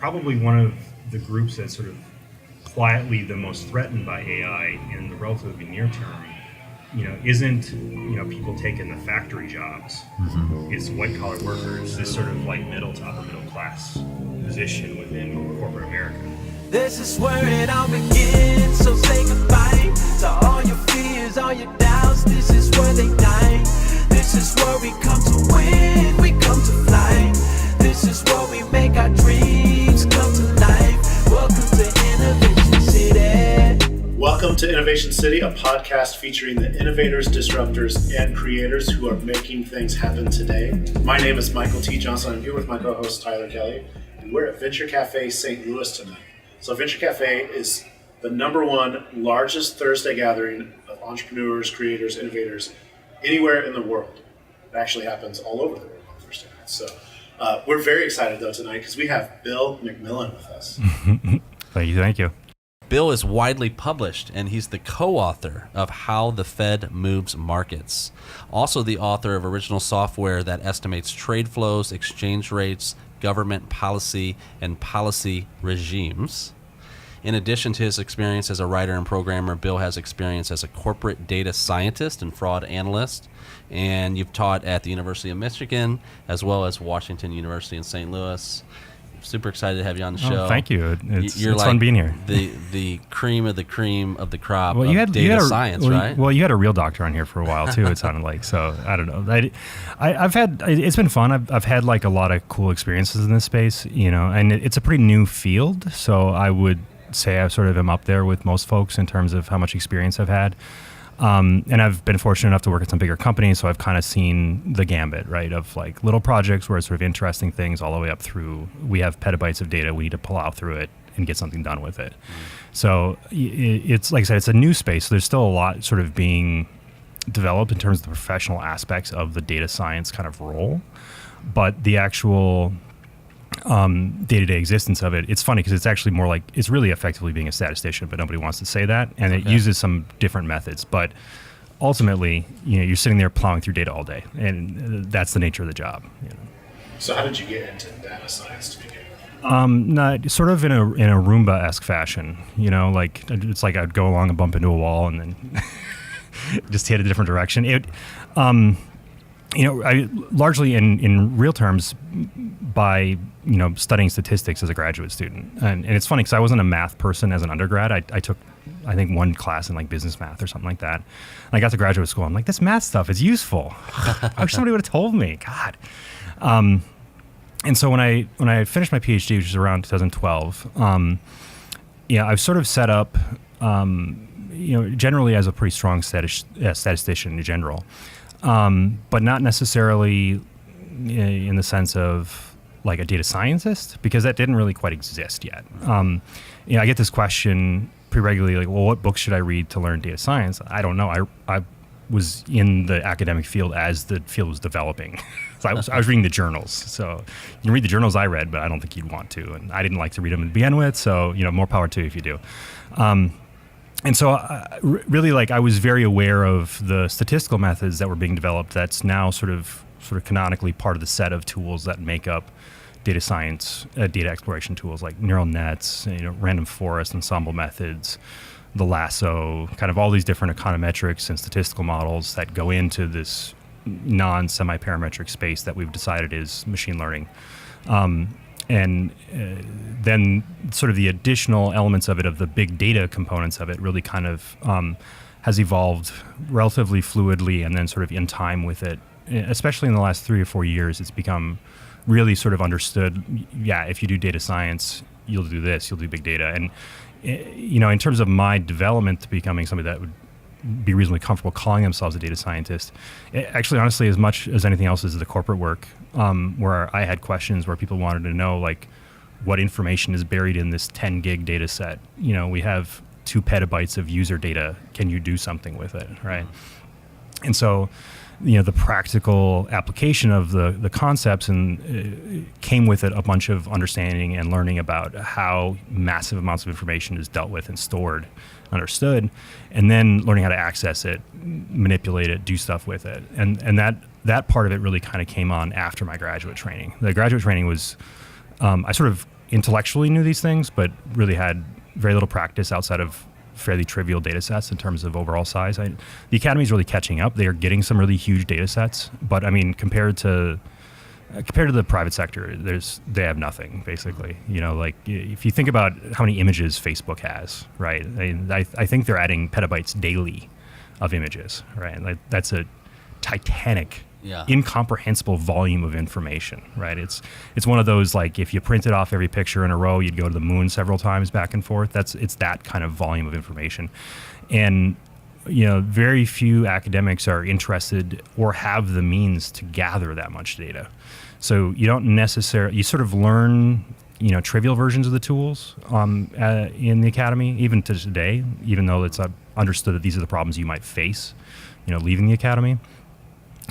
probably one of the groups that's sort of quietly the most threatened by AI in the relatively near term, isn't, people taking the factory jobs. Mm-hmm. It's white collar workers, this sort of like middle to upper middle class position within corporate America. This is where it all begins, so say goodbye to all your fears, all your doubts. This is where they die. This is where we come to win, we come to fly. This is where we make our dreams come to life. Welcome to Innovation City. Welcome to Innovation City, a podcast featuring the innovators, disruptors, and creators who are making things happen today. My name is Michael T. Johnson. I'm here with my co-host Tyler Kelly, and we're at Venture Cafe St. Louis tonight. So Venture Cafe is the #1 largest Thursday gathering of entrepreneurs, creators, innovators anywhere in the world. It actually happens all over the world on Thursday nights. So we're very excited though tonight because we have Bill McMillan with us. Thank you. Bill is widely published, and he's the co-author of How the Fed Moves Markets. Also the author of original software that estimates trade flows, exchange rates, government policy, and policy regimes. In addition to his experience as a writer and programmer, Bill has experience as a corporate data scientist and fraud analyst, and you've taught at the University of Michigan as well as Washington University in St. Louis. Super excited to have you on the show. Thank you. It's like fun being here. The cream of the crop well, of data science, right? Well, you had a real doctor on here for a while too. It sounded like. So I don't know. I've had. It's been fun. I've had like a lot of cool experiences in this space, and it's a pretty new field. So I would say I sort of am up there with most folks in terms of how much experience I've had. And I've been fortunate enough to work at some bigger companies, so I've kind of seen the gambit, right, of like little projects where it's sort of interesting things all the way up through, we have petabytes of data, we need to plow through it and get something done with it. So it's, like I said, it's a new space. So there's still a lot sort of being developed in terms of the professional aspects of the data science kind of role. But the actual day-to-day existence of it, it's funny because it's actually more like, it's really effectively being a statistician, but nobody wants to say that. And it uses some different methods. But ultimately, you're sitting there plowing through data all day. And that's the nature of the job. So how did you get into data science to begin with? Sort of in a Roomba-esque fashion. Like it's like I'd go along and bump into a wall and then just hit a different direction. I largely in real terms by studying statistics as a graduate student, and it's funny because I wasn't a math person as an undergrad. I took I think one class in like business math or something like that. And I got to graduate school. I'm like, this math stuff is useful. I wish somebody would have told me. God. And so when I finished my Ph.D., which was around 2012, I've sort of set up generally as a pretty strong statistician in general. But not necessarily in the sense of like a data scientist, because that didn't really quite exist yet. I get this question pretty regularly, like, well, what books should I read to learn data science? I don't know. I was in the academic field as the field was developing. So I was reading the journals. So you can read the journals I read, but I don't think you'd want to. And I didn't like to read them to begin with. So, more power to you if you do. And so really, like, I was very aware of the statistical methods that were being developed that's now sort of canonically part of the set of tools that make up data science, data exploration tools like neural nets, random forest, ensemble methods, the lasso, kind of all these different econometrics and statistical models that go into this non-semi-parametric space that we've decided is machine learning. And then sort of the additional elements of it, of the big data components of it, really kind of has evolved relatively fluidly and then sort of in time with it. Especially in the last 3 or 4 years, it's become really sort of understood, if you do data science, you'll do this, you'll do big data. And, in terms of my development to becoming somebody that would be reasonably comfortable calling themselves a data scientist, actually, honestly, as much as anything else is the corporate work, where I had questions where people wanted to know, like, what information is buried in this 10 gig data set. We have 2 petabytes of user data. Can you do something with it, right? And so, the practical application of the concepts and came with it a bunch of understanding and learning about how massive amounts of information is dealt with and stored, understood, and then learning how to access it, manipulate it, do stuff with it. And that part of it really kind of came on after my graduate training. The graduate training was, I sort of intellectually knew these things, but really had very little practice outside of fairly trivial data sets in terms of overall size. The Academy is really catching up. They are getting some really huge data sets, but I mean, compared to the private sector, they have nothing basically. Like if you think about how many images Facebook has, right? I think they're adding petabytes daily of images, right? Like that's a titanic, incomprehensible volume of information, right? It's one of those, like, if you printed off every picture in a row, you'd go to the moon several times back and forth. It's that kind of volume of information, and very few academics are interested or have the means to gather that much data. So you don't necessarily, you sort of learn trivial versions of the tools in the Academy, even to today, even though it's understood that these are the problems you might face leaving the Academy.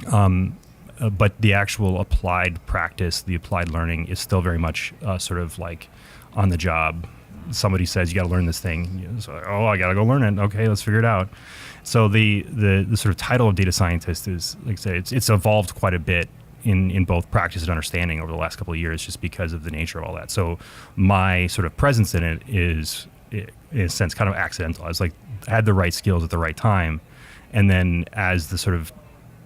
But the actual applied practice, the applied learning is still very much sort of like on the job. Somebody says you got to learn this thing. So, I got to go learn it. Okay, let's figure it out. So the sort of title of data scientist is, like I say, it's evolved quite a bit in both practice and understanding over the last couple of years, just because of the nature of all that. So my sort of presence in it is, in a sense, kind of accidental. I was like, had the right skills at the right time, and then as the sort of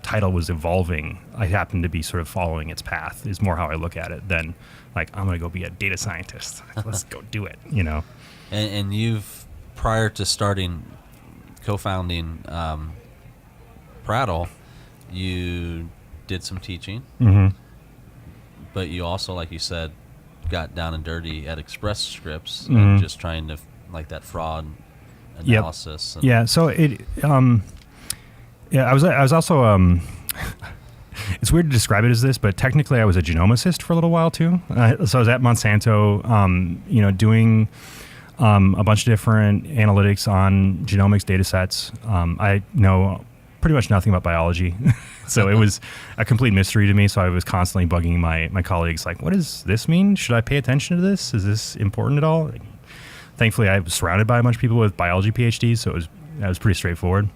title was evolving, I happened to be sort of following its path, is more how I look at it than like, I'm going to go be a data scientist. Let's go do it, And you've, prior to co-founding Prattle, you did some teaching, but you also, like you said, got down and dirty at Express Scripts and just trying to, like, that fraud analysis. Yeah, so it... I was also, it's weird to describe it as this, but technically I was a genomicist for a little while too. So I was at Monsanto, doing a bunch of different analytics on genomics data sets. I know pretty much nothing about biology. So it was a complete mystery to me. So I was constantly bugging my colleagues, like, what does this mean? Should I pay attention to this? Is this important at all? Thankfully, I was surrounded by a bunch of people with biology PhDs, so that was pretty straightforward.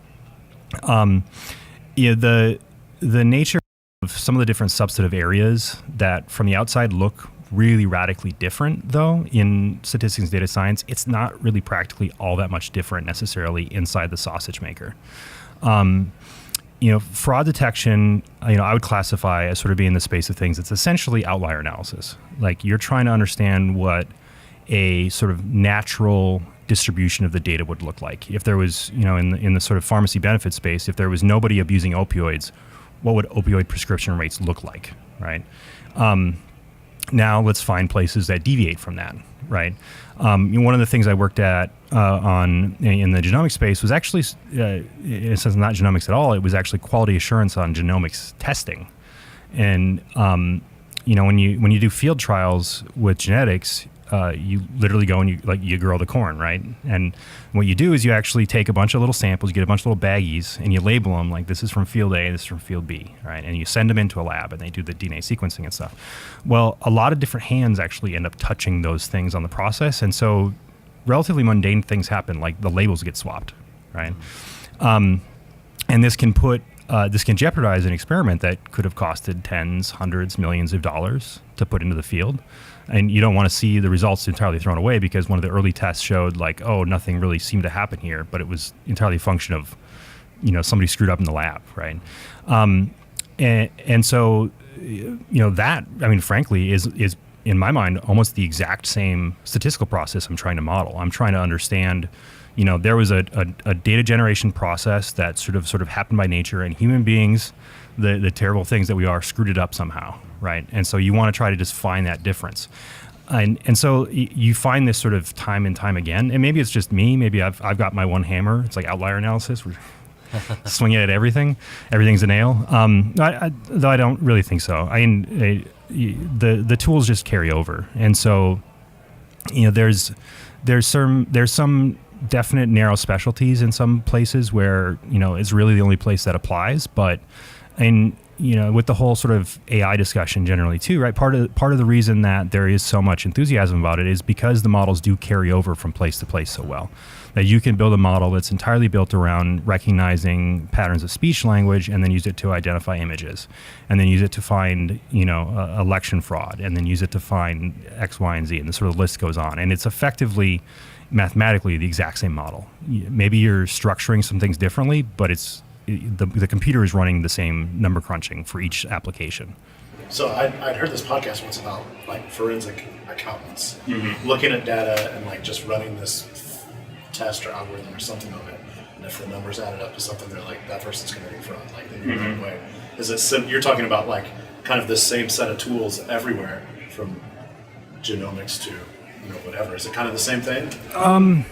The nature of some of the different substantive areas that from the outside look really radically different, though, in statistics and data science, it's not really practically all that much different necessarily inside the sausage maker. Fraud detection, I would classify as sort of being the space of things. It's essentially outlier analysis. Like, you're trying to understand what a sort of natural distribution of the data would look like. If there was, in the sort of pharmacy benefit space, if there was nobody abusing opioids, what would opioid prescription rates look like, right? Now let's find places that deviate from that, right? One of the things I worked at in the genomics space was actually, in a sense, not genomics at all. It was actually quality assurance on genomics testing. And when you do field trials with genetics, you literally go and you grow the corn, right? And what you do is you actually take a bunch of little samples, you get a bunch of little baggies, and you label them like, this is from field A, this is from field B, right? And you send them into a lab, and they do the DNA sequencing and stuff. Well, a lot of different hands actually end up touching those things on the process, and so relatively mundane things happen, like the labels get swapped, right? And this can jeopardize an experiment that could have costed tens, hundreds, millions of dollars to put into the field. And you don't want to see the results entirely thrown away, because one of the early tests showed, like, nothing really seemed to happen here, but it was entirely a function of, somebody screwed up in the lab, right? And so, that, I mean, frankly, is in my mind almost the exact same statistical process I'm trying to model. I'm trying to understand, there was a data generation process that sort of happened by nature, and human beings, the terrible things that we are, screwed it up somehow, right? And so you want to try to just find that difference. And so you find this sort of time and time again, and maybe it's just me, maybe I've got my one hammer, it's like outlier analysis, we're swinging at everything, everything's a nail. Though I don't really think so. The tools just carry over. And so, there's some definite narrow specialties in some places where, it's really the only place that applies, but with the whole sort of AI discussion generally too, right? Part of the reason that there is so much enthusiasm about it is because the models do carry over from place to place so well. That you can build a model that's entirely built around recognizing patterns of speech language and then use it to identify images, and then use it to find, election fraud, and then use it to find X, Y, and Z, and the sort of list goes on. And it's effectively, mathematically, the exact same model. Maybe you're structuring some things differently, but the computer is running the same number crunching for each application. So I'd heard this podcast once about like forensic accountants looking at data and like just running this test or algorithm or something of it. And if the numbers added up to something, they're like, that person's committing fraud. Like they do it that way. Is it you're talking about like kind of the same set of tools everywhere from genomics to whatever? Is it kind of the same thing?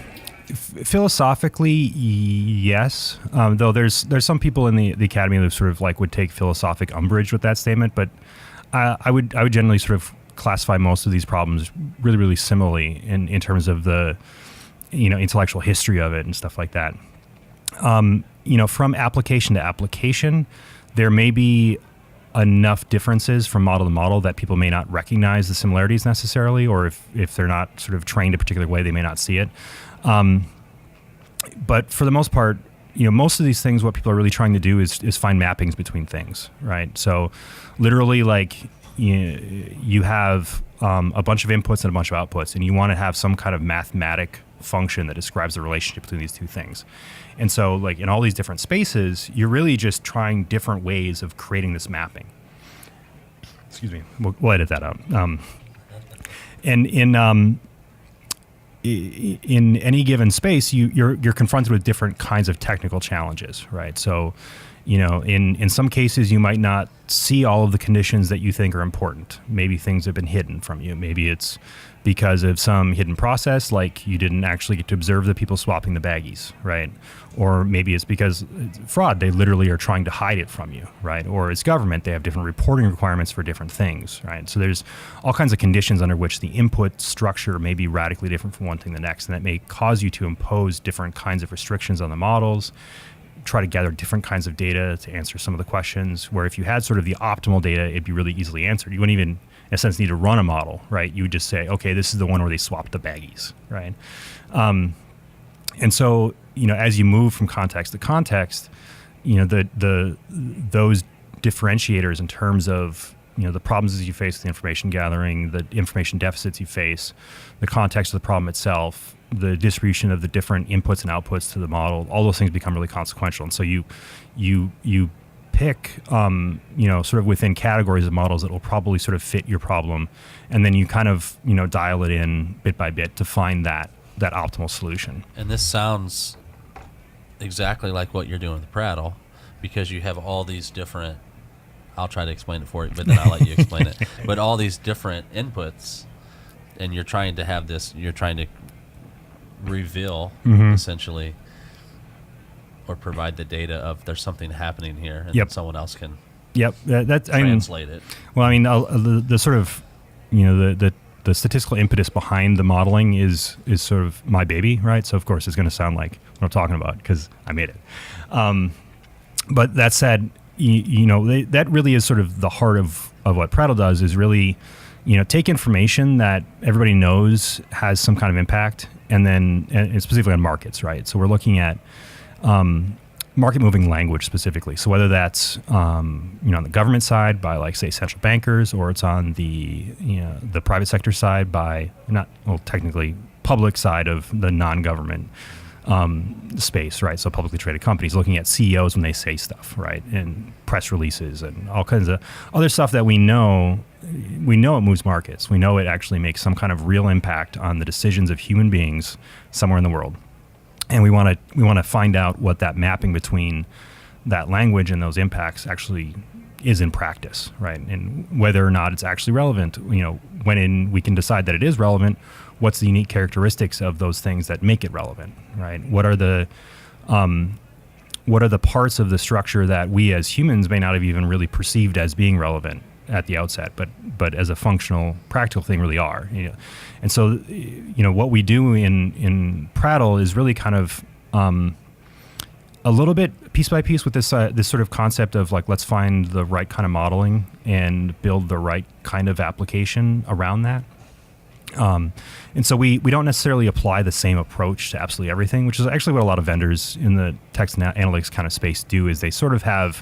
Philosophically, yes. Though there's some people in the academy that sort of like would take philosophic umbrage with that statement, but I would generally sort of classify most of these problems really, really similarly in terms of the intellectual history of it and stuff like that. From application to application, there may be enough differences from model to model that people may not recognize the similarities necessarily, or if they're not sort of trained a particular way, they may not see it. But for the most part, most of these things, what people are really trying to do is find mappings between things, right? So literally, like, you have a bunch of inputs and a bunch of outputs, and you want to have some kind of mathematic function that describes the relationship between these two things. And so, like, in all these different spaces, you're really just trying different ways of creating this mapping. Excuse me. We'll edit that out. And in any given space, you're confronted with different kinds of technical challenges, right? So, in some cases, you might not see all of the conditions that you think are important. Maybe things have been hidden from you. Maybe it's because of some hidden process, like you didn't actually get to observe the people swapping the baggies, right? Or maybe it's because fraud, they literally are trying to hide it from you, right? Or it's government, they have different reporting requirements for different things, right? So there's all kinds of conditions under which the input structure may be radically different from one thing to the next, and that may cause you to impose different kinds of restrictions on the models, try to gather different kinds of data to answer some of the questions, where if you had sort of the optimal data, it'd be really easily answered. You wouldn't even, in a sense, need to run a model, right? You would just say, okay, this is the one where they swapped the baggies, right? And so, as you move from context to context, those differentiators in terms of, the problems you face with the information gathering, the information deficits you face, the context of the problem itself, the distribution of the different inputs and outputs to the model, all those things become really consequential. And so you pick, sort of within categories of models that will probably sort of fit your problem, and then you kind of, dial it in bit by bit to find that optimal solution. And this sounds exactly like what you're doing with Prattle, because you have all these different, I'll try to explain it for you, but then I'll let you explain it. But all these different inputs, and you're trying to reveal, essentially, or provide the data of there's something happening here, and then someone else can translate it. Well, I mean, the sort of, the statistical impetus behind the modeling is sort of my baby, right? So of course it's going to sound like what I'm talking about because I made it. But that said, that really is sort of the heart of what Prattle does, is really, take information that everybody knows has some kind of impact, and specifically on markets, right? So we're looking at market moving language specifically. So whether that's on the government side by, like, say, central bankers, or it's on the private sector side by technically public side of the non-government space, right? So publicly traded companies, looking at CEOs when they say stuff, right? And press releases and all kinds of other stuff that we know it moves markets. We know it actually makes some kind of real impact on the decisions of human beings somewhere in the world. And we want to find out what that mapping between that language and those impacts actually is in practice, right? And whether or not it's actually relevant. When we can decide that it is relevant, what's the unique characteristics of those things that make it relevant, right? What are the parts of the structure that we as humans may not have even really perceived as being relevant at the outset, but as a functional, practical thing really are. And so, what we do in Prattle is really kind of a little bit piece by piece with this this sort of concept of like, let's find the right kind of modeling and build the right kind of application around that. And so we don't necessarily apply the same approach to absolutely everything, which is actually what a lot of vendors in the text and analytics kind of space do, is they sort of have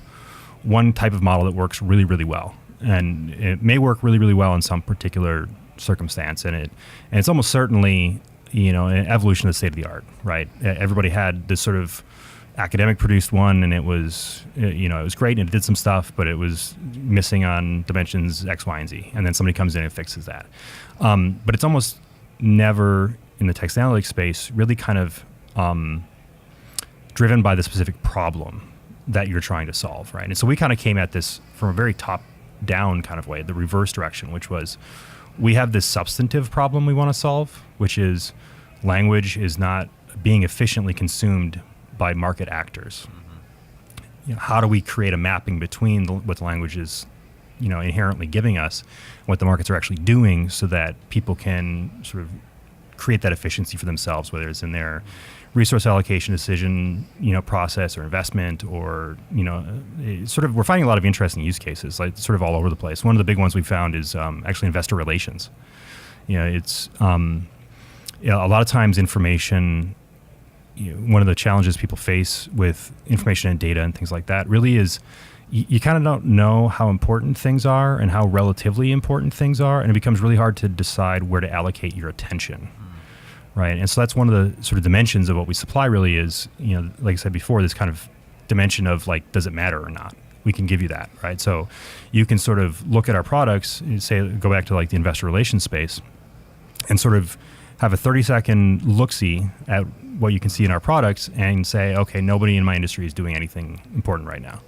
one type of model that works really, really well. And it may work really, really well in some particular circumstance. And it's almost certainly, an evolution of the state of the art, right? Everybody had this sort of academic produced one, and it was, it was great and it did some stuff, but it was missing on dimensions X, Y, and Z. And then somebody comes in and fixes that. But it's almost never in the text analytics space really kind of driven by the specific problem that you're trying to solve, right? And so we kind of came at this from a very top down kind of way, the reverse direction, which was we have this substantive problem we want to solve, which is language is not being efficiently consumed by market actors. How do we create a mapping between what the language is, inherently giving us, and what the markets are actually doing, so that people can sort of create that efficiency for themselves, whether it's in their resource allocation decision, process or investment, or, we're finding a lot of interesting use cases, like sort of all over the place. One of the big ones we found is actually investor relations. It's a lot of times information. One of the challenges people face with information and data and things like that really is you kind of don't know how important things are and how relatively important things are, and it becomes really hard to decide where to allocate your attention, right? And so that's one of the sort of dimensions of what we supply really is, like I said before, this kind of dimension of like, does it matter or not? We can give you that, right? So you can sort of look at our products and say, go back to like the investor relations space and sort of have a 30-second look-see at what you can see in our products and say, okay, nobody in my industry is doing anything important right now.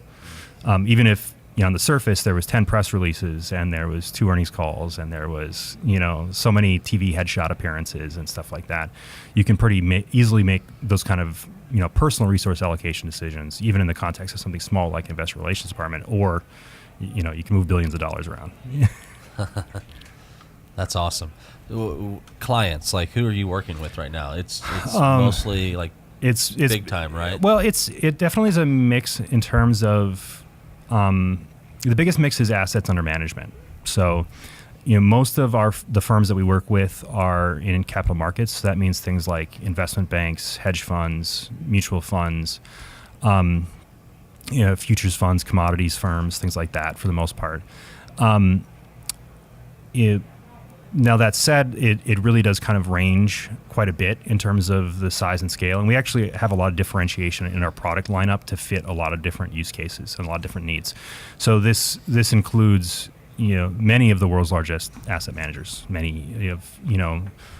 Even if on the surface there was 10 press releases and there was 2 earnings calls and there was so many TV headshot appearances and stuff like that, you can pretty easily make those kind of personal resource allocation decisions, even in the context of something small like investor relations department, or you can move billions of dollars around. That's awesome. Clients, like, who are you working with right now? It's mostly like it's big time, right? Well, it definitely is a mix in terms of the biggest mix is assets under management. So, most of the firms that we work with are in capital markets. So that means things like investment banks, hedge funds, mutual funds, futures funds, commodities firms, things like that for the most part. Now that said, it really does kind of range quite a bit in terms of the size and scale, and we actually have a lot of differentiation in our product lineup to fit a lot of different use cases and a lot of different needs. So this includes many of the world's largest asset managers, many of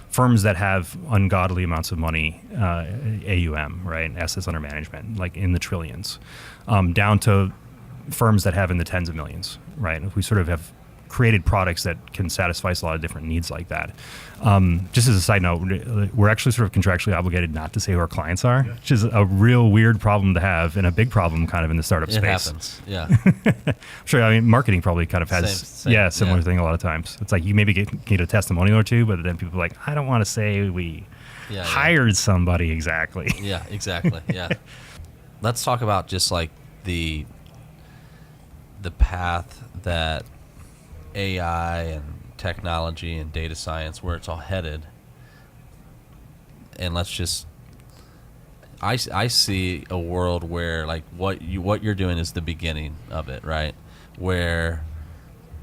firms that have ungodly amounts of money, AUM, right, assets under management, like in the trillions, down to firms that have in the tens of millions, right? We sort of have created products that can satisfy a lot of different needs like that. Just as a side note, we're actually sort of contractually obligated not to say who our clients are, which is a real weird problem to have and a big problem kind of in the startup space. It happens, yeah. I'm sure, marketing probably kind of has similar thing a lot of times. It's like you maybe get a testimonial or two, but then people are like, I don't want to say we hired somebody exactly. Yeah, exactly, yeah. Let's talk about just like the path that AI and technology and data science, where it's all headed. And let's just, I see a world where like what you're doing is the beginning of it, right? Where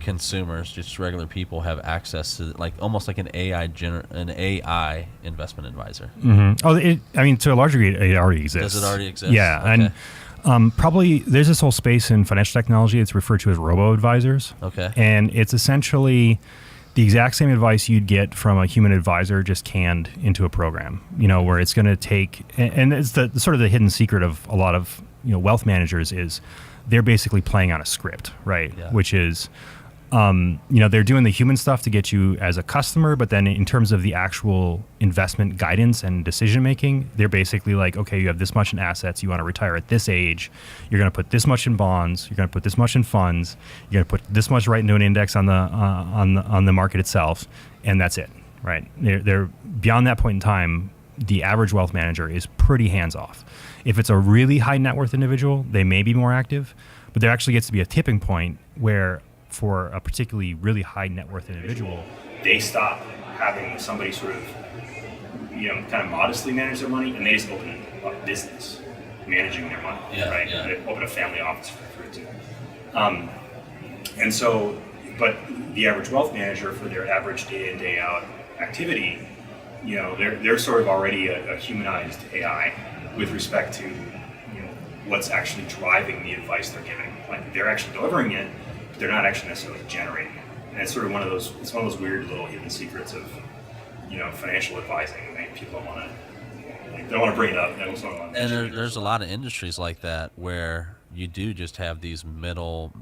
consumers, just regular people, have access to like almost like an AI investment advisor. Mm-hmm. Oh, to a large degree, it already exists. Does it already exist? Yeah, okay. And probably there's this whole space in financial technology. It's referred to as Robo Advisors. Okay. And it's essentially the exact same advice you'd get from a human advisor, just canned into a program. Where it's going to take, and it's the sort of the hidden secret of a lot of wealth managers is they're basically playing on a script, right? Yeah. Which is, they're doing the human stuff to get you as a customer, but then in terms of the actual investment guidance and decision making, they're basically like, okay, you have this much in assets, you want to retire at this age, you're going to put this much in bonds, you're going to put this much in funds, you're going to put this much right into an index on the market itself, and that's it, right? They're beyond that point in time. the average wealth manager is pretty hands-off. If it's a really high net worth individual, they may be more active, but there actually gets to be a tipping point where for a particularly really high net worth individual, they stop having somebody sort of, kind of modestly manage their money, and they just open a business managing their money, right? Yeah. They open a family office for it too. And so, but the average wealth manager for their average day in, day out activity, they're sort of already a humanized AI with respect to, what's actually driving the advice they're giving. Like they're actually delivering it, but they're not actually necessarily generating it. And it's sort of one of those weird little hidden secrets of, financial advising. Like people don't want to bring it up. They also don't want to And there's a lot of industries like that where you do just have these middle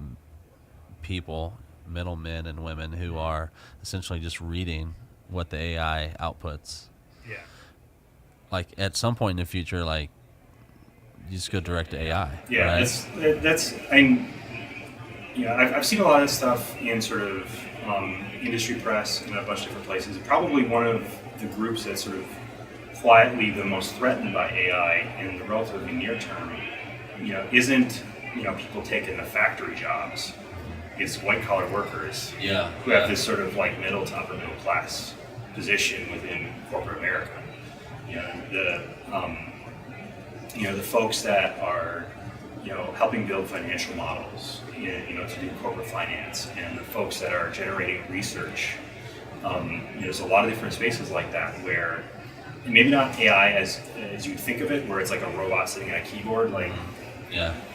men and women who are essentially just reading what the AI outputs. Yeah. Like at some point in the future, like you just go direct to AI. Yeah, right? I've seen a lot of stuff in sort of industry press and a bunch of different places. Probably one of the groups that's sort of quietly the most threatened by AI in the relatively near term, isn't people taking the factory jobs. It's white collar workers who have this sort of like middle to upper middle class position within corporate America. The folks that are helping build financial models, to do corporate finance, and the folks that are generating research. There's a lot of different spaces like that where maybe not AI as you think of it, where it's like a robot sitting at a keyboard,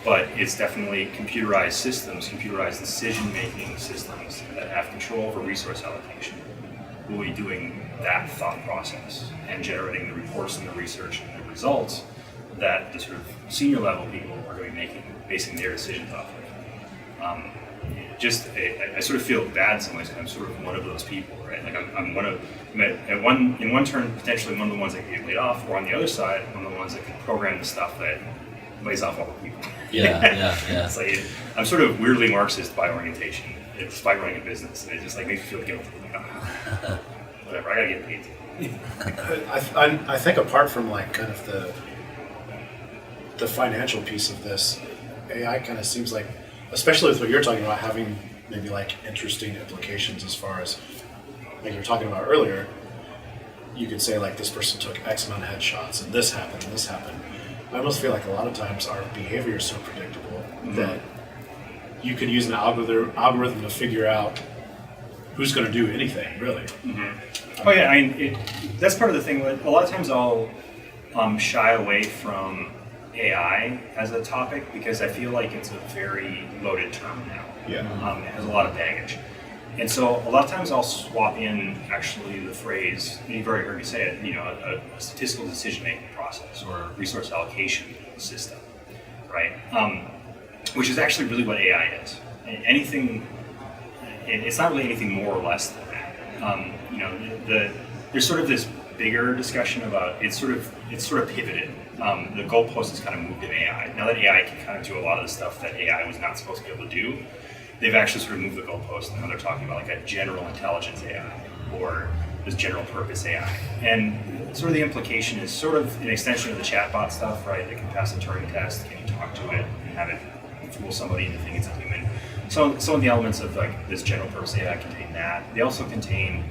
but it's definitely computerized systems, computerized decision-making systems that have control over resource allocation. Will be doing that thought process and generating the reports and the research and the results that the sort of senior level people are going to be basing their decisions off of. I sort of feel bad in some ways. I'm sort of one of those people, right? Like I'm one of, in one turn, potentially one of the ones that get laid off, or on the other side, one of the ones that can program the stuff that lays off all the people. Yeah. It's like I'm sort of weirdly Marxist by orientation, despite running a business. And it just like makes me feel guilty. Like, whatever, I gotta get paid. I think apart from like kind of the financial piece of this, AI kind of seems like, especially with what you're talking about, having maybe like interesting implications as far as, like you were talking about earlier, you could say like this person took X amount of headshots and this happened and this happened. I almost feel like a lot of times our behavior is so predictable that you could use an algorithm to figure out who's going to do anything, really. Oh yeah, that's part of the thing. A lot of times I'll shy away from AI as a topic because I feel like it's a very loaded term now. Yeah. It has a lot of baggage. And so a lot of times I'll swap in actually the phrase, you've already heard me say it, a statistical decision-making process or a resource allocation system, right? Which is actually really what AI is. It's not really anything more or less than that. There's sort of this bigger discussion about it's sort of pivoted. The goalpost has kind of moved in AI. Now that AI can kind of do a lot of the stuff that AI was not supposed to be able to do, they've actually sort of moved the goalpost, and now they're talking about like a general intelligence AI or this general purpose AI. And sort of the implication is sort of an extension of the chatbot stuff, right? They can pass a Turing test, can you talk to it and have it fool somebody into thinking it's a human. So some of the elements of like this general purpose AI contain that. They also contain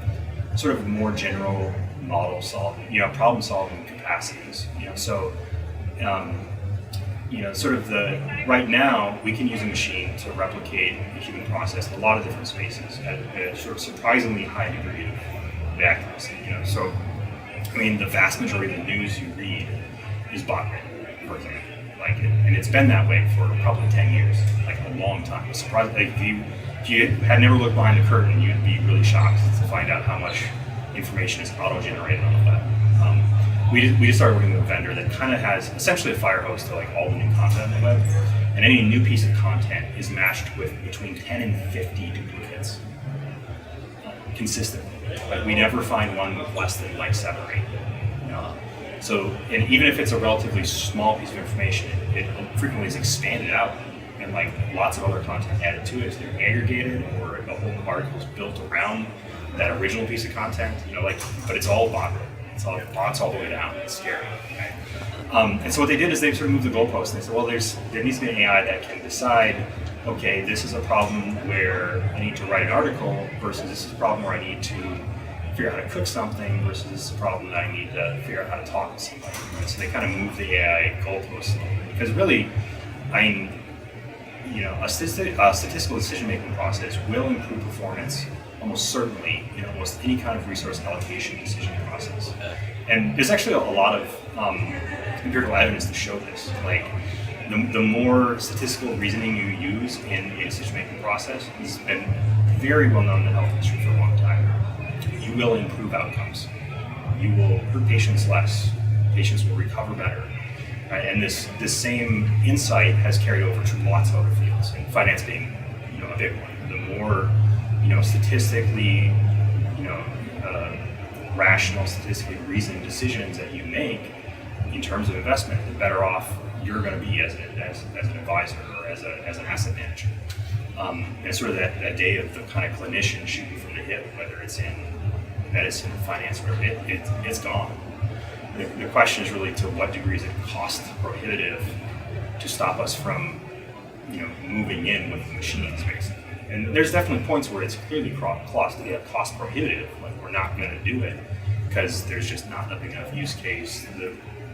sort of more general model solving, problem solving capacities. Sort of right now we can use a machine to replicate the human process in a lot of different spaces at a sort of surprisingly high degree of accuracy. So the vast majority of the news you read is bot written, for example. And it's been that way for probably 10 years, like a long time. Surprised, like if you had never looked behind the curtain, you'd be really shocked to find out how much information is auto-generated on the web. We just started working with a vendor that kind of has essentially a fire hose to like all the new content on the web, and any new piece of content is matched with between 10 and 50 duplicates consistently. Like we never find one with less than like 7 or 8. So, and even if it's a relatively small piece of information, it frequently is expanded out and like lots of other content added to it. It's either aggregated or a whole article is built around that original piece of content. But it's all bot written. It's all the way down. It's scary. Right? And so what they did is they sort of moved the goalposts. And they said, well, there needs to be an AI that can decide, okay, this is a problem where I need to write an article versus this is a problem where I need to figure out how to cook something versus this is a problem that I need to figure out how to talk to somebody. Right? So they kind of moved the AI goalposts. Because really, I mean, a statistical decision-making process will improve performance almost certainly in almost any kind of resource allocation decision process. And there's actually a lot of empirical evidence to show this. Like, the more statistical reasoning you use in a decision-making process, this has been very well known in the health industry for a long time, you will improve outcomes. You will hurt patients less. Patients will recover better. Right? And this same insight has carried over to lots of other fields, and finance being a big one. The more statistically rational, statistically reasoned decisions that you make in terms of investment, the better off you're going to be as an advisor or as an asset manager. And sort of that day of the kind of clinician shooting from the hip, whether it's in medicine, finance, whatever, it's gone. The question is really to what degree is it cost prohibitive to stop us from moving in with the machines, basically. And there's definitely points where it's clearly cost prohibitive, like we're not going to do it because there's just not a big enough use case.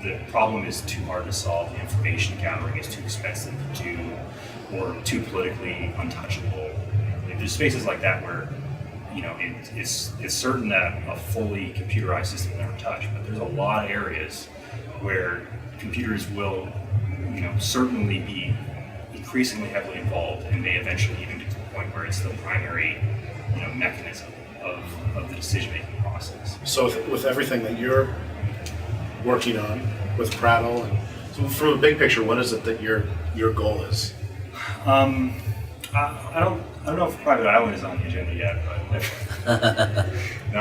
The problem is too hard to solve, the information gathering is too expensive to do, or too politically untouchable. There's spaces like that where it's certain that a fully computerized system will never touch, but there's a lot of areas where computers will certainly be increasingly heavily involved and may eventually even get to the point where it's the primary mechanism of the decision-making process. So with everything that you're working on with Prattle, and so from a big picture, what is it that your goal is? I don't know if private island is on the agenda yet, but no,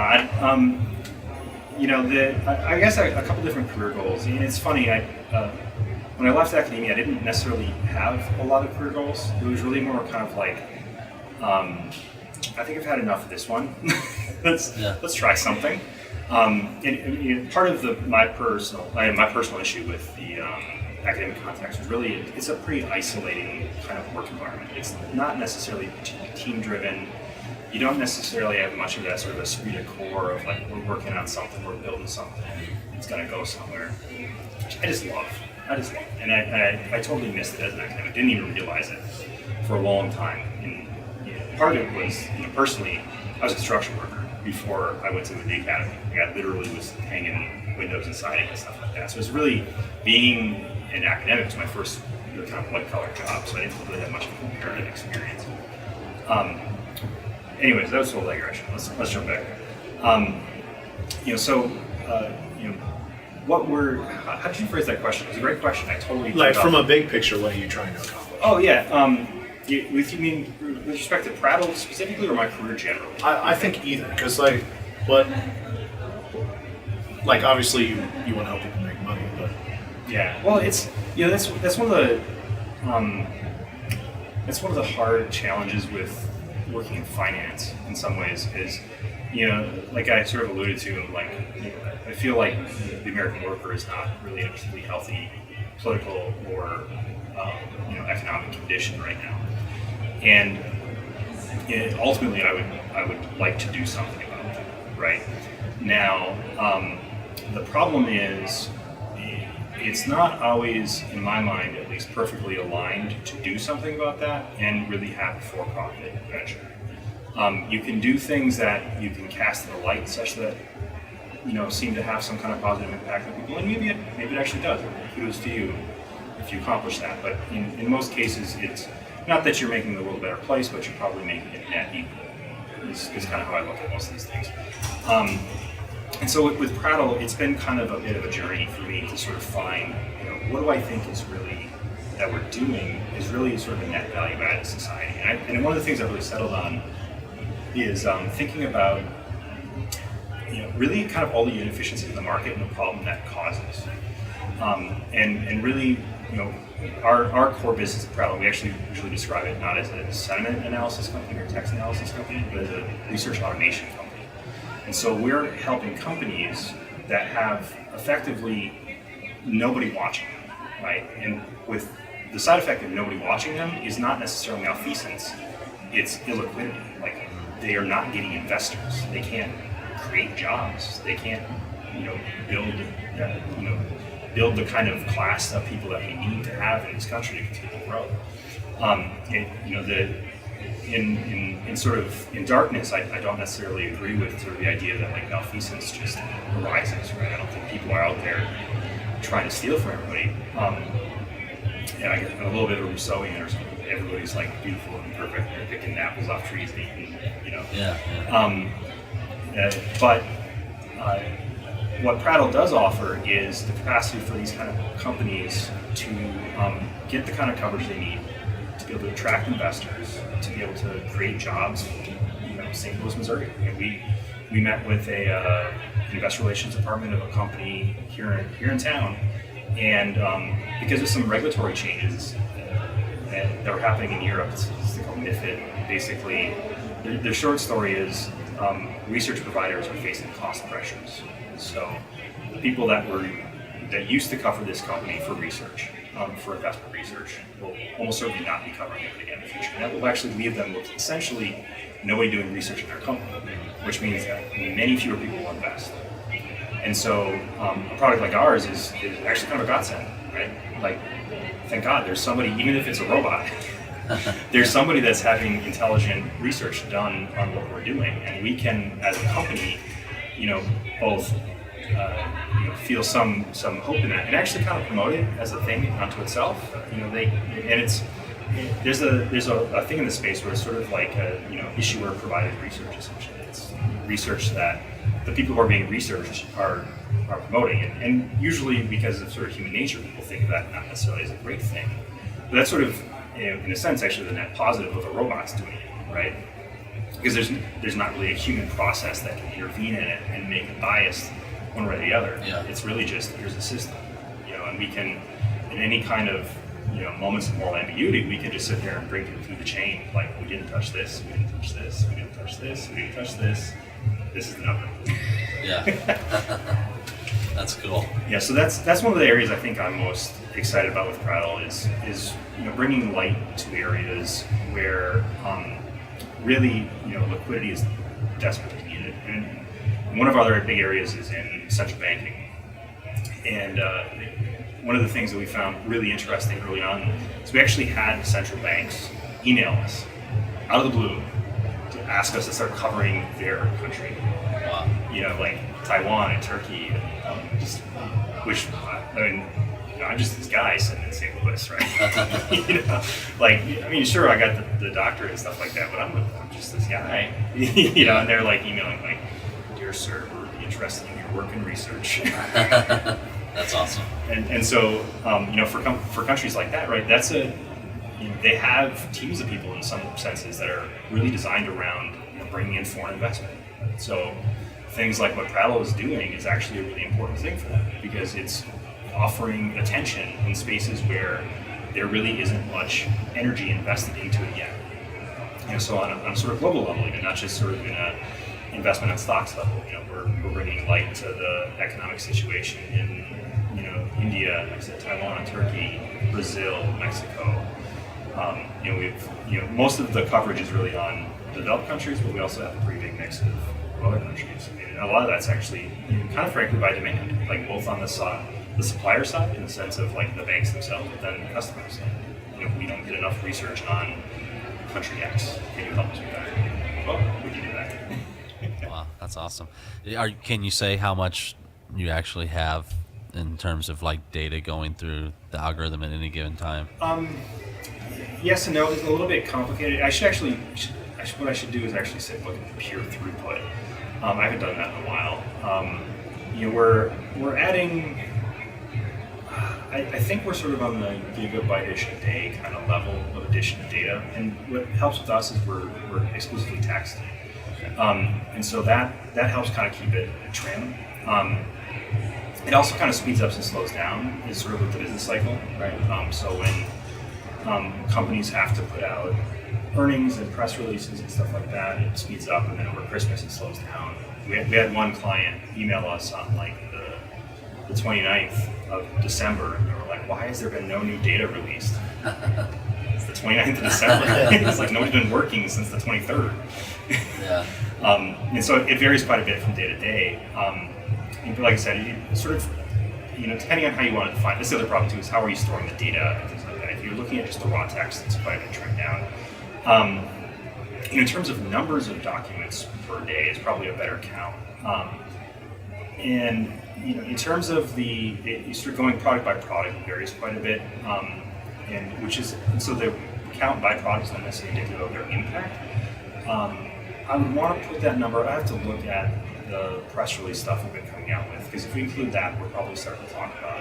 I guess a couple different career goals. And it's funny, when I left academia, I didn't necessarily have a lot of career goals. It was really more kind of like, I think I've had enough of this one. Let's try something. And part of my personal issue with the academic context was really it's a pretty isolating kind of work environment. It's not necessarily team-driven. You don't necessarily have much of that sort of esprit de corps of like we're working on something, we're building something, it's going to go somewhere. Which I just love, and I totally missed it as an academic. Didn't even realize it for a long time. And part of it was personally, I was a construction worker before I went to the academy. I literally was hanging windows and siding and stuff like that. So it's really being an academic was my first kind of white-collar job, so I didn't really have much of a comparative experience. Anyways, that was a whole digression. Let's jump back. How did you phrase that question? It was a great question. I totally from a big picture, what are you trying to accomplish? Oh yeah. With you mean with respect to Prattle specifically, or my career generally? I think either, because obviously you want to help people make money, but yeah. Well, it's that's one of the hard challenges with working in finance in some ways is, like I sort of alluded to, I feel like the American worker is not really in a particularly healthy political or economic condition right now, and ultimately I would like to do something about that. Right now, the problem is it's not always, in my mind at least, perfectly aligned to do something about that and really have a for-profit venture. You can do things that you can cast in the light such that seem to have some kind of positive impact on people, and maybe it actually does. Kudos to you if you accomplish that. But in most cases, it's not that you're making the world a better place, but you're probably making it net equal. Is kind of how I look at most of these things. And so with Prattle, it's been kind of a bit of a journey for me to sort of find, what do I think is really, that we're doing is really sort of a net value add to society. And one of the things I've really settled on is thinking about, really kind of all the inefficiencies in the market and the problem that causes. And really, our core business at Prattle, we actually usually describe it not as a sentiment analysis company or text analysis company, but as a research automation company. And so we're helping companies that have effectively nobody watching them, right? And with the side effect of nobody watching them is not necessarily malfeasance, it's illiquidity. Like, they are not getting investors. They can't create jobs. They can't, build the kind of class of people that we need to have in this country to continue to grow. In darkness, I don't necessarily agree with sort of the idea that like malfeasance just arises, right? I don't think people are out there trying to steal from everybody. I get a little bit of Rousseauian or something. Everybody's like beautiful and perfect. They're picking apples off trees and eating, But what Prattle does offer is the capacity for these kind of companies to get the kind of coverage they need, to be able to attract investors, to be able to create jobs in St. Louis, Missouri. And we met with a investor relations department of a company here in town, and because of some regulatory changes that were happening in Europe, it's called MiFID. Basically, the short story is research providers are facing cost pressures. So the people that used to cover this company for research, for investment research, will almost certainly not be covering it again in the future. And that will actually leave them with essentially nobody doing research in their company, which means that many fewer people will invest. And so a product like ours is actually kind of a godsend, right? Like, thank God there's somebody, even if it's a robot, there's somebody that's having intelligent research done on what we're doing, and we can, as a company, both feel some hope in that, and actually kind of promote it as a thing unto itself. There's a thing in the space where it's sort of like issuer provided research. Essentially, it's research that the people who are being researched are promoting, and usually because of sort of human nature, people think of that not necessarily as a great thing. But that's sort of, in a sense, actually the net positive of a robot's doing it, right? Because there's not really a human process that can intervene in it and make it biased one way or the other. Yeah. It's really just, here's a system, and we can, in any kind of moments of moral ambiguity, we can just sit there and bring people through the chain. Like, we didn't touch this, we didn't touch this, we didn't touch this, we didn't touch this. This is the number. Yeah. That's cool. Yeah, so that's one of the areas I think I'm most excited about with Prattle is bringing light to areas where really liquidity is desperately needed. And one of our other big areas is in central banking. And one of the things that we found really interesting early on is we actually had central banks email us out of the blue to ask us to start covering their country. Wow. Like Taiwan and Turkey, I'm just this guy sitting in St. Louis, right? Sure, I got the doctorate and stuff like that, but I'm just this guy, and they're like emailing like, dear sir, we're interested in your work and research. That's awesome. And so, for countries like that, right, they have teams of people in some senses that are really designed around bringing in foreign investment. So things like what Prattle is doing is actually a really important thing for them, because it's offering attention in spaces where there really isn't much energy invested into it yet. So on a sort of global level, even not just sort of in a investment on stocks level, we're bringing light to the economic situation in India, like I said, Taiwan and Turkey, Brazil, Mexico. Most of the coverage is really on developed countries, but we also have a pretty big mix of other countries. And a lot of that's actually kind of frankly by demand, like both on the supplier side in the sense of like the banks themselves, but then the customers. We don't get enough research on country X. Can you help us with that? Well, we can do that. Wow, that's awesome. Can you say how much you actually have in terms of like data going through the algorithm at any given time? Yes and no. It's a little bit complicated. What I should do is actually sit and look at the pure throughput. I haven't done that in a while. We're adding. I think we're sort of on the gigabyte-ish a day kind of level of addition of data, and what helps with us is we're exclusively texting, and so that helps kind of keep it trim. It also kind of speeds up and slows down, is sort of with the business cycle, right? So when companies have to put out earnings and press releases and stuff like that, it speeds up, and then over Christmas it slows down. We had one client email us on like the the 29th of December, and they were like, why has there been no new data released? It's the 29th of December. It's like nobody's been working since the 23rd. Yeah. And so it varies quite a bit from day to day. And like I said, it sort of, depending on how you want to define, this is the other problem too, is how are you storing the data and things like that. If you're looking at just the raw text, it's quite a bit trimmed down. In terms of numbers of documents per day is probably a better count. And in terms of you sort of going product by product, it varies quite a bit. So the count by product is not necessarily indicative of their impact. I would want to put that number. I have to look at the press release stuff we've been coming out with, because if we include that, we're probably starting to talk about,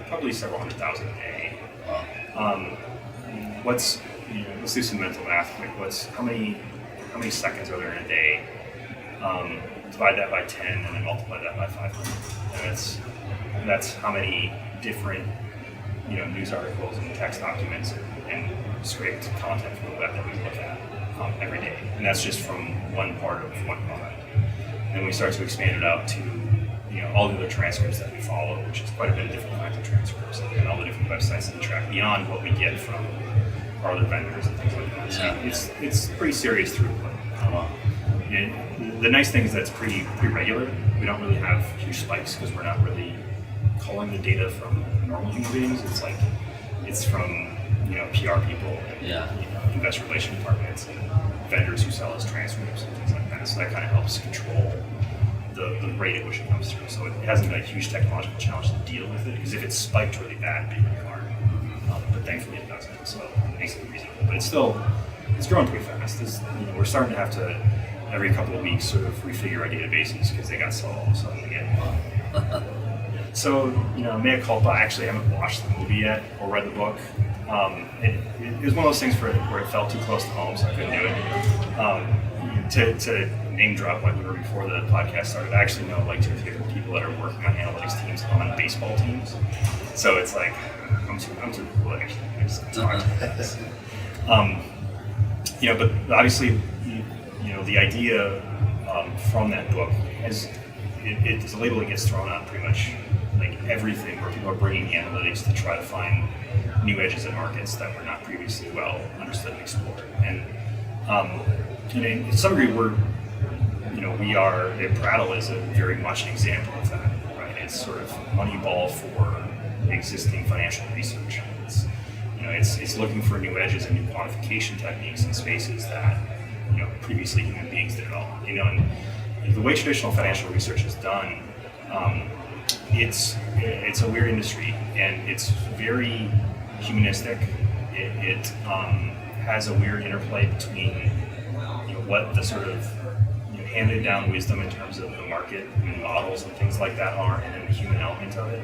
probably several 100,000 a day. Let's do some mental math quick. How many seconds are there in a day? Divide that by 10 and then multiply that by 500. And that's how many different news articles and text documents and scraped content from the web that we look at every day. And that's just from one part of one product. And we start to expand it out to all the other transcripts that we follow, which is quite a bit of different kinds of transcripts and all the different websites that we track beyond what we get from our other vendors and things like that. So it's pretty serious throughput. The nice thing is that it's pretty regular. We don't really have huge spikes because we're not really culling the data from normal human beings. It's from PR people and investor relations departments and vendors who sell us transcripts and things like that. So that kind of helps control the rate at which it comes through. So it hasn't been a huge technological challenge to deal with it, because if it's spiked really bad, it'd be really hard. But thankfully it doesn't, so it makes it reasonable. But it's growing pretty fast. We're starting to have to every couple of weeks sort of refigure our databases because they got so all of a sudden again. So mea culpa. I actually haven't watched the movie yet or read the book. It was one of those things where it felt too close to home, so I couldn't do it. To name drop like we were before the podcast started, I actually know like 2 or 3 different people that are working on analytics teams on baseball teams. So it's like I'm too cool actually. I just talk to this. But obviously, the idea from that book is it's a label that gets thrown on pretty much like everything, where people are bringing analytics to try to find new edges in markets that were not previously well understood and explored. And to some degree, we are at Prattle is very much an example of that, right? It's sort of Moneyball for existing financial research. It's looking for new edges and new quantification techniques in spaces that previously human beings did it all. And the way traditional financial research is done, it's a weird industry, and it's very humanistic. It has a weird interplay between what the sort of handed down wisdom in terms of the market and models and things like that are, and then the human element of it.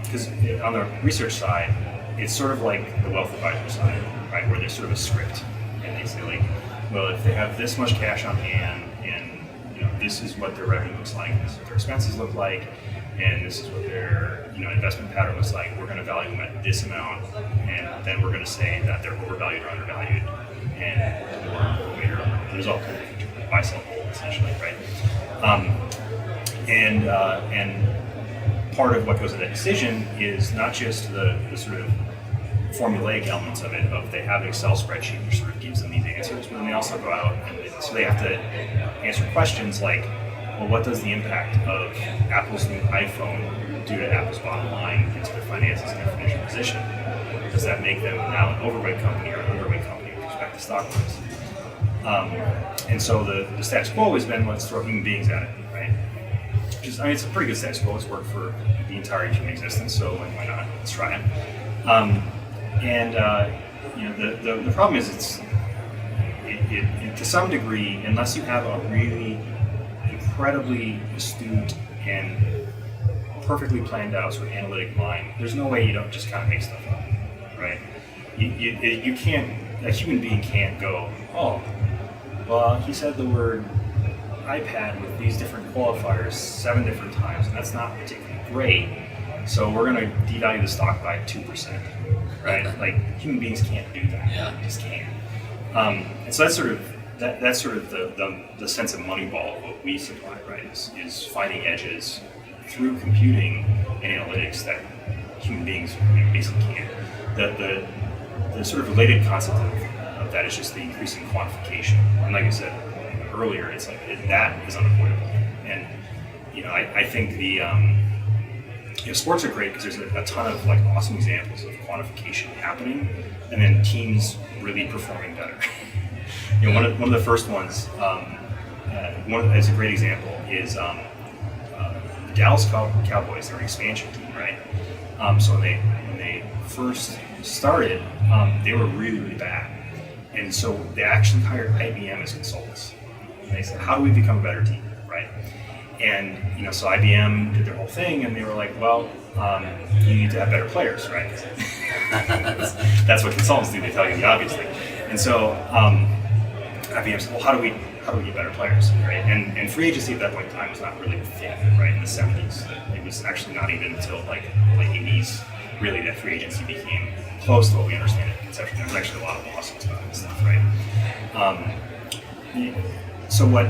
Because on the research side, it's sort of like the wealth advisor side, right, where there's sort of a script, and they say like, well, if they have this much cash on hand, and this is what their revenue looks like, this is what their expenses look like, and this is what their investment pattern looks like, we're going to value them at this amount, and then we're going to say that they're overvalued or undervalued, and there's all kinds of features, like buy, sell, hold, essentially, right? And part of what goes into that decision is not just the sort of formulaic elements of it, of they have an Excel spreadsheet which sort of gives them these answers, but then they also go out and so they have to answer questions like, well, what does the impact of Apple's new iPhone do to Apple's bottom line into their finances and their financial position? Does that make them now an overweight company or an underweight company with respect to stock price? And so the status quo has been, let's throw human beings at it, right? It's a pretty good status quo. It's worked for the entire human existence, so why not? Let's try it. The problem is it to some degree, unless you have a really incredibly astute and perfectly planned out sort of analytic mind, there's no way you don't just kind of make stuff up, right? You can't, a human being can't go, oh, well, he said the word iPad with these different qualifiers 7 different times, and that's not particularly great, so we're going to devalue the stock by 2%, right? Like, human beings can't do that. Yeah. They just can't. And so that's sort of the sense of Moneyball of what we supply, right? Is finding edges through computing and analytics that human beings basically can't. The sort of related concept of that is just the increasing quantification. And like I said earlier, it's like that is unavoidable. And I think the sports are great because there's a ton of like awesome examples of quantification happening, and then teams really performing better. One of the first ones, as a great example, is the Dallas Cowboys. They're an expansion team, right? So when they first started, they were really, really bad, and so they actually hired IBM as consultants. And they said, "How do we become a better team?" Right? And so IBM did their whole thing, and they were like, "Well, you need to have better players, right?" That's what consultants do. They tell you the obvious thing. And so IBM said, "Well, how do we get better players?" Right? And free agency at that point in time was not really a thing, right? In the 70s, it was actually not even until like the late 80s, really, that free agency became close to what we understand it conceptually. There's actually a lot of lawsuits about this stuff, right? So what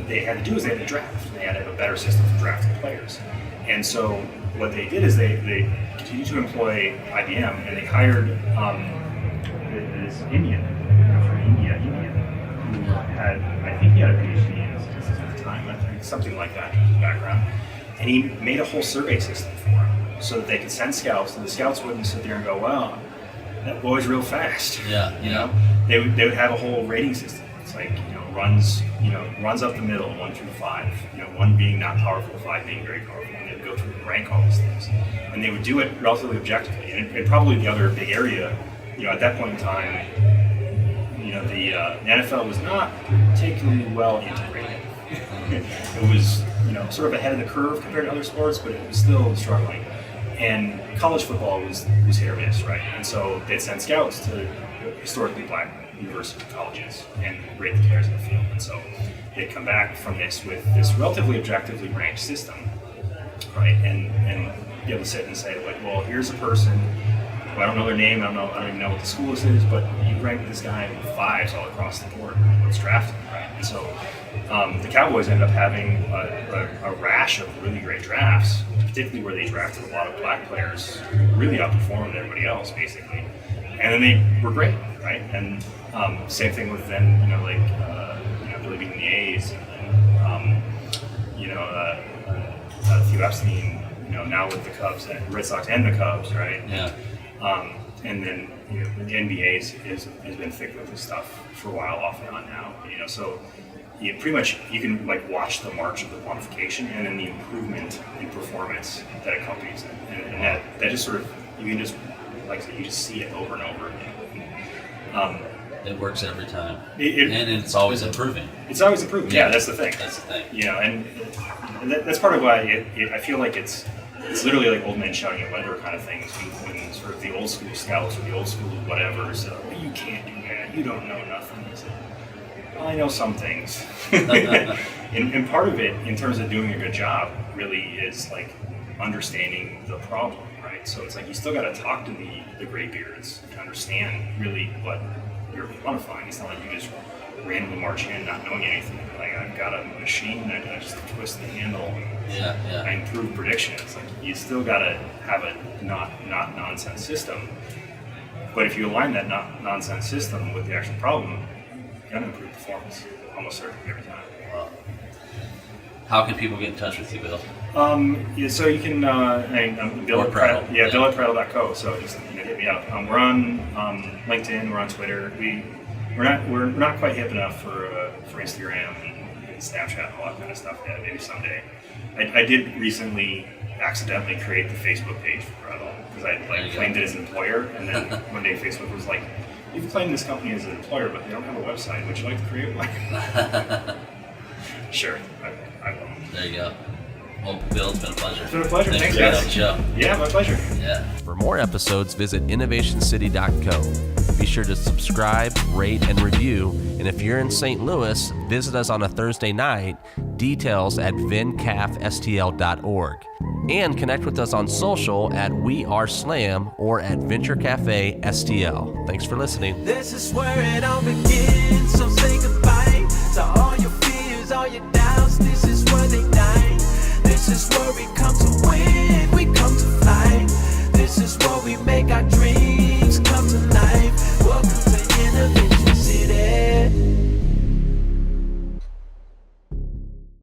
they had to do is they had to draft. They had to have a better system for drafting players. And so what they did is they continued to employ IBM, and they hired this Indian from India, who had, I think he had a Ph.D. in statistics at the time, I think something like that in his background. And he made a whole survey system for them so that they could send scouts, and the scouts wouldn't sit there and go, "Well, that boy's real fast." Yeah. They would have a whole rating system. It's like, runs up the middle, 1 through 5. 1 being not powerful, 5 being very powerful. And they would go through and rank all these things, and they would do it relatively objectively. And probably the other big area, at that point in time, the NFL was not particularly well integrated. It was, sort of ahead of the curve compared to other sports, but it was still struggling. And college football was hit or miss, right? And so they'd send scouts to historically black university colleges and rate the players in the field. And so they'd come back from this with this relatively objectively ranked system, right? And be able to sit and say, like, well, here's a person who I don't know their name, I don't even know what the school this is, but you rank this guy with 5s all across the board. Let's draft him, right? And so the Cowboys ended up having a rash of really great drafts, particularly where they drafted a lot of black players who really outperformed everybody else, basically. And then they were great, right? And same thing with then, Billy being the A's, and Theo Epstein, now with the Cubs, and Red Sox and the Cubs, right? Yeah. And then the NBA has been thick with this stuff for a while, off and on now. So pretty much you can watch the march of the quantification and then the improvement in performance that accompanies it, and that just sort of you can just you just see it over and over again. It works every time, and it's always improving. It's always improving. Yeah, that's the thing. That's the thing. And that's part of why I feel like it's literally like old men shouting at weather kind of things when sort of the old school scouts or the old school whatever say, well, you can't do that. You don't know nothing. It's like, well, I know some things. and part of it, in terms of doing a good job, really is understanding the problem, right? So it's you still got to talk to the graybeards to understand really what you're quantifying. It's not like you just randomly march in not knowing anything. I've got a machine that I just twist the handle. Yeah. I improve prediction. It's you still got to have a not nonsense system. But if you align that not nonsense system with the actual problem, you're going to improve performance almost certainly every time. Wow. How can people get in touch with you, Bill? So you can Bill at Prattle. Yeah, Bill at Prattle.co. So just hit me up. We're on LinkedIn. We're on Twitter. We're not quite hip enough for Instagram and Snapchat and all that kind of stuff yet. Maybe someday. I did recently accidentally create the Facebook page for Prattle because I claimed it as an employer, and then one day Facebook was like, "You've claimed this company as an employer, but they don't have a website. Would you like to create one?" Sure, I will. There you go. Well, Bill, it's been a pleasure. It's been a pleasure. Thanks, for being guys. on the show. Yeah, my pleasure. Yeah. For more episodes, visit innovationcity.co. Be sure to subscribe, rate, and review. And if you're in St. Louis, visit us on a Thursday night. Details at vincafstl.org. And connect with us on social at We Are Slam or at Venture Cafe STL. Thanks for listening. This is where it all begins, so say goodbye to all your fears, all your doubts. This is where they die. This This is where we come to